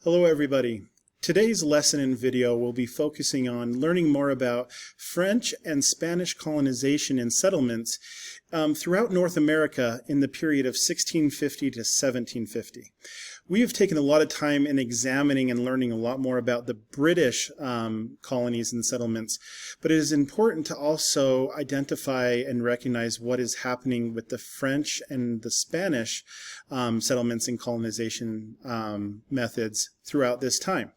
Hello everybody. Today's lesson and video will be focusing on learning more about French and Spanish colonization and settlements throughout North America in the period of 1650 to 1750. We have taken a lot of time in examining and learning a lot more about the British colonies and settlements, but it is important to also identify and recognize what is happening with the French and the Spanish settlements and colonization methods throughout this time.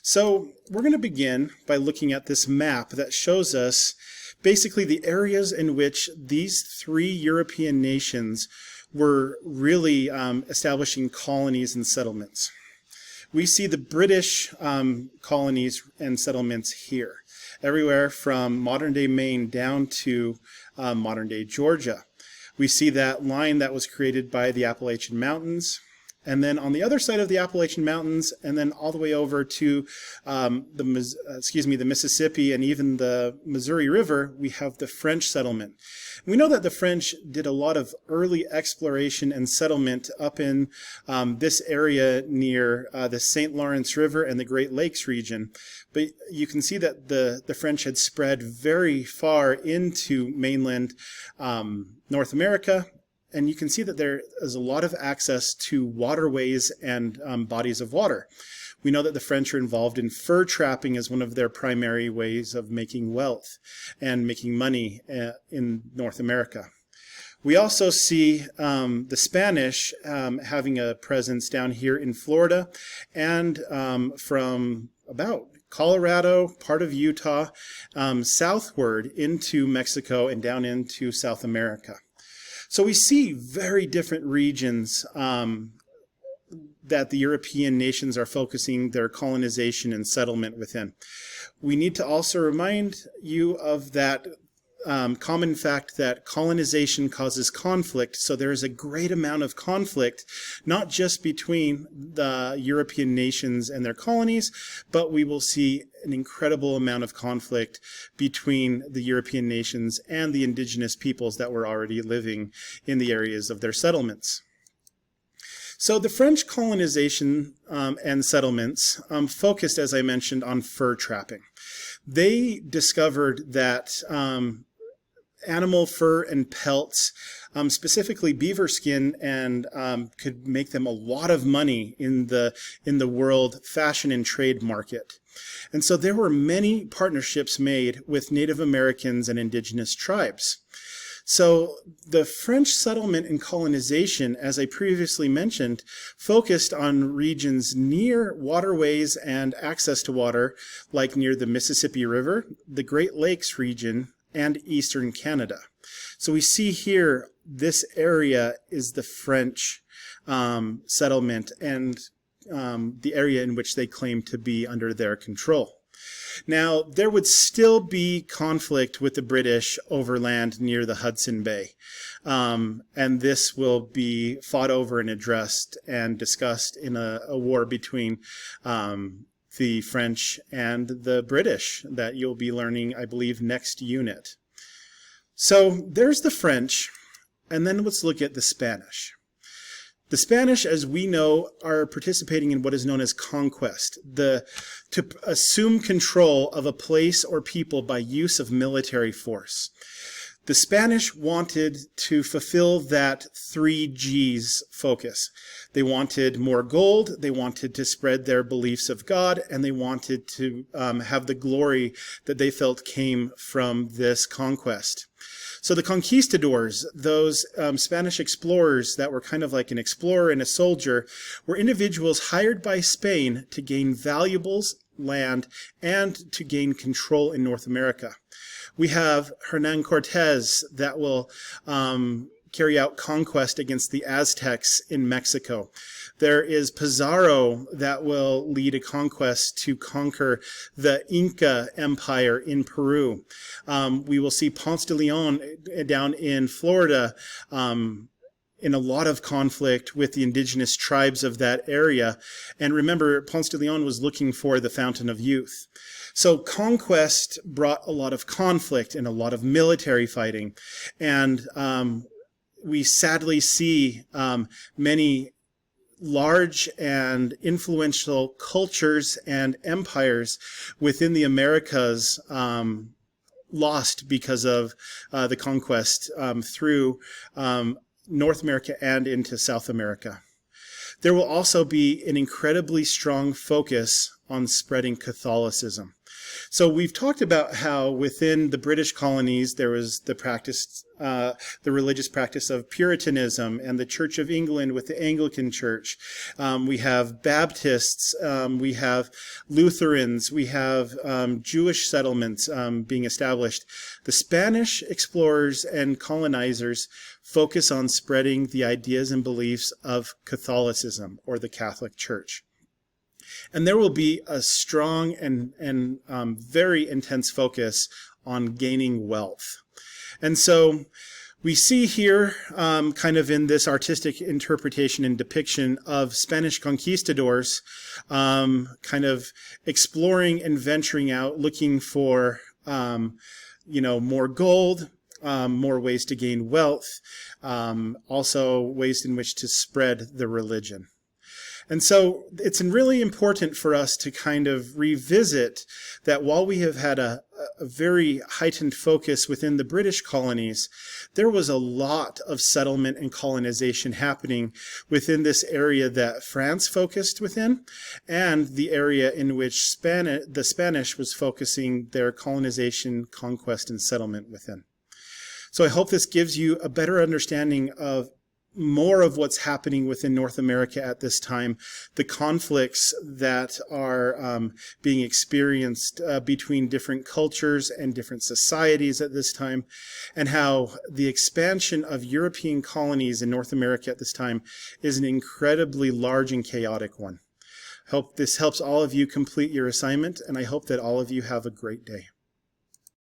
So we're going to begin by looking at this map that shows us basically the areas in which these three European nations were really establishing colonies and settlements. We see the British colonies and settlements here, everywhere from modern-day Maine down to modern-day Georgia. We see that line that was created by the Appalachian Mountains, and then on the other side of the Appalachian Mountains, and then all the way over to the Mississippi and even the Missouri River, we have the French settlement. We know that the French did a lot of early exploration and settlement up in this area near the St. Lawrence River and the Great Lakes region. But you can see that the French had spread very far into mainland North America. And you can see that there is a lot of access to waterways and bodies of water. We know that the French are involved in fur trapping as one of their primary ways of making wealth and making money in North America. We also see the Spanish having a presence down here in Florida and from about Colorado, part of Utah, southward into Mexico and down into South America. So we see very different regions that the European nations are focusing their colonization and settlement within. We need to also remind you of that common fact that colonization causes conflict. So there is a great amount of conflict, not just between the European nations and their colonies, but we will see an incredible amount of conflict between the European nations and the indigenous peoples that were already living in the areas of their settlements. So the French colonization and settlements focused, as I mentioned, on fur trapping. They discovered that animal fur and pelts, specifically beaver skin, and could make them a lot of money in the world fashion and trade market. And so there were many partnerships made with Native Americans and indigenous tribes. So the French settlement and colonization, as I previously mentioned, focused on regions near waterways and access to water, like near the Mississippi River, the Great Lakes region, and eastern Canada. So we see here, this area is the French settlement and the area in which they claim to be under their control. Now, there would still be conflict with the British over land near the Hudson Bay. And this will be fought over and addressed and discussed in a war between the French and the British that you'll be learning, I believe, next unit. So there's the French, and then let's look at the Spanish. The Spanish, as we know, are participating in what is known as conquest, to assume control of a place or people by use of military force. The Spanish wanted to fulfill that 3Gs focus. They wanted more gold, they wanted to spread their beliefs of God, and they wanted to have the glory that they felt came from this conquest. So the conquistadors, those Spanish explorers that were kind of like an explorer and a soldier, were individuals hired by Spain to gain valuables, land, and to gain control in North America. We have Hernán Cortés that will carry out conquest against the Aztecs in Mexico. There is Pizarro that will lead a conquest to conquer the Inca Empire in Peru. We will see Ponce de Leon down in Florida in a lot of conflict with the indigenous tribes of that area. And remember, Ponce de Leon was looking for the Fountain of Youth. So conquest brought a lot of conflict and a lot of military fighting. And we sadly see many large and influential cultures and empires within the Americas lost because of the conquest through North America and into South America. There will also be an incredibly strong focus on spreading Catholicism. So we've talked about how within the British colonies there was the practice, the religious practice of Puritanism, and the Church of England with the Anglican Church. We have Baptists, we have Lutherans, we have Jewish settlements being established. The Spanish explorers and colonizers focus on spreading the ideas and beliefs of Catholicism, or the Catholic Church. And there will be a strong and very intense focus on gaining wealth. And so we see here, kind of in this artistic interpretation and depiction of Spanish conquistadors, kind of exploring and venturing out, looking for, more gold, more ways to gain wealth, also ways in which to spread the religion. And so it's really important for us to kind of revisit that while we have had a very heightened focus within the British colonies, there was a lot of settlement and colonization happening within this area that France focused within, and the area in which the Spanish was focusing their colonization, conquest, and settlement within. So I hope this gives you a better understanding of more of what's happening within North America at this time, the conflicts that are being experienced between different cultures and different societies at this time, and how the expansion of European colonies in North America at this time is an incredibly large and chaotic one. I hope this helps all of you complete your assignment, and I hope that all of you have a great day.